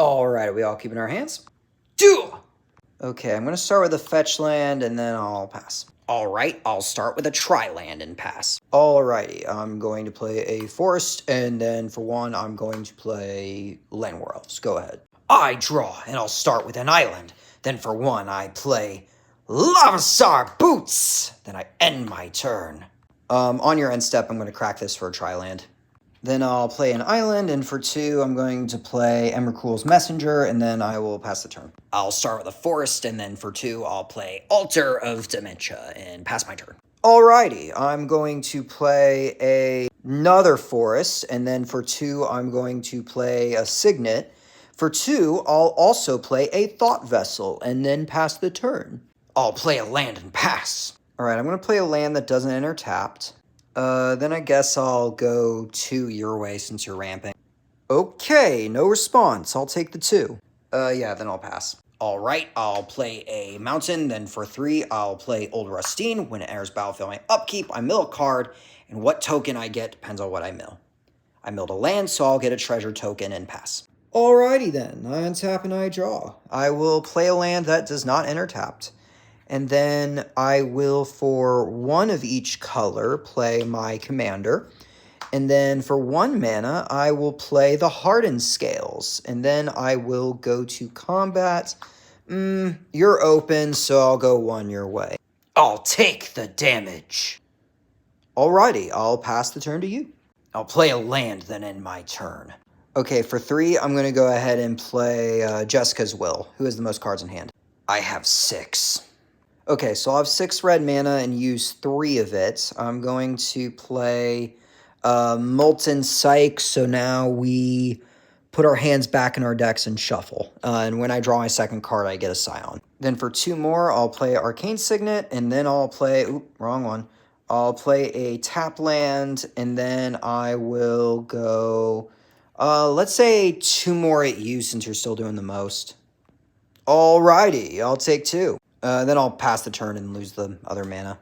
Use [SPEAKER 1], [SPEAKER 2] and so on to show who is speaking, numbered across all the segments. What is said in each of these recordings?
[SPEAKER 1] Alright, are we all keeping our hands? Duel! Okay, I'm going to start with a fetch land, and then I'll pass. Alright, I'll start with a tri-land and pass. Alrighty, I'm going to play a forest, and then for one, I'm going to play Land War Elves. Go ahead. I draw, and I'll start with an island. Then for one, I play Lavasar Boots! Then I end my turn. On your end step, I'm going to crack this for a tri-land. Then I'll play an island, and for two, I'm going to play Emrakul's Messenger, and then I will pass the turn. I'll start with a forest, and then for two, I'll play Altar of Dementia, and pass my turn. Alrighty, I'm going to play another forest, and then for two, I'm going to play a Signet. For two, I'll also play a Thought Vessel, and then pass the turn. I'll play a land and pass. Alright, I'm going to play a land that doesn't enter tapped. Then I guess I'll go 2 your way since you're ramping. Okay, no response. I'll take the 2. Yeah, then I'll pass. Alright, I'll play a mountain, then for 3, I'll play Old Rustine. When it enters battlefield, my upkeep, I mill a card, and what token I get depends on what I mill. I milled a land, so I'll get a treasure token and pass. Alrighty then, I untap and I draw. I will play a land that does not enter tapped. And then I will, for one of each color, play my commander. And then for 1 mana, I will play the Hardened Scales. And then I will go to combat. You're open, so I'll go 1 your way. I'll take the damage. Alrighty, I'll pass the turn to you. I'll play a land, then end my turn. Okay, for 3, I'm going to go ahead and play Jessica's Will. Who has the most cards in hand? I have 6. Okay, so I'll have 6 red mana and use 3 of it. I'm going to play Molten Psyche, so now we put our hands back in our decks and shuffle. And when I draw my second card, I get a Scion. Then for 2 more, I'll play Arcane Signet, and then I'll play... Oop, wrong one. I'll play a tap land, and then I will go... let's say 2 more at you since you're still doing the most. Alrighty, I'll take 2. Then I'll pass the turn and lose the other mana.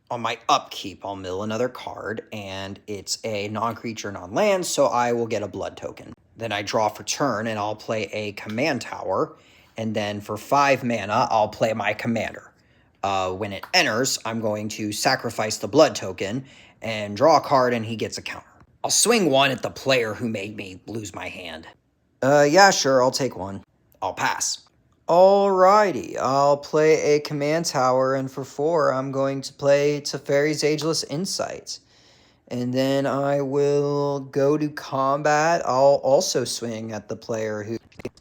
[SPEAKER 1] On my upkeep, I'll mill another card, and it's a non-creature, non-land, so I will get a blood token. Then I draw for turn, and I'll play a command tower, and then for 5 mana, I'll play my commander. When it enters, I'm going to sacrifice the blood token and draw a card, and he gets a counter. I'll swing 1 at the player who made me lose my hand. Yeah, sure, I'll take 1. I'll pass. Alrighty, I'll play a command tower, and for 4, I'm going to play Teferi's Ageless Insight. And then I will go to combat. I'll also swing at the player who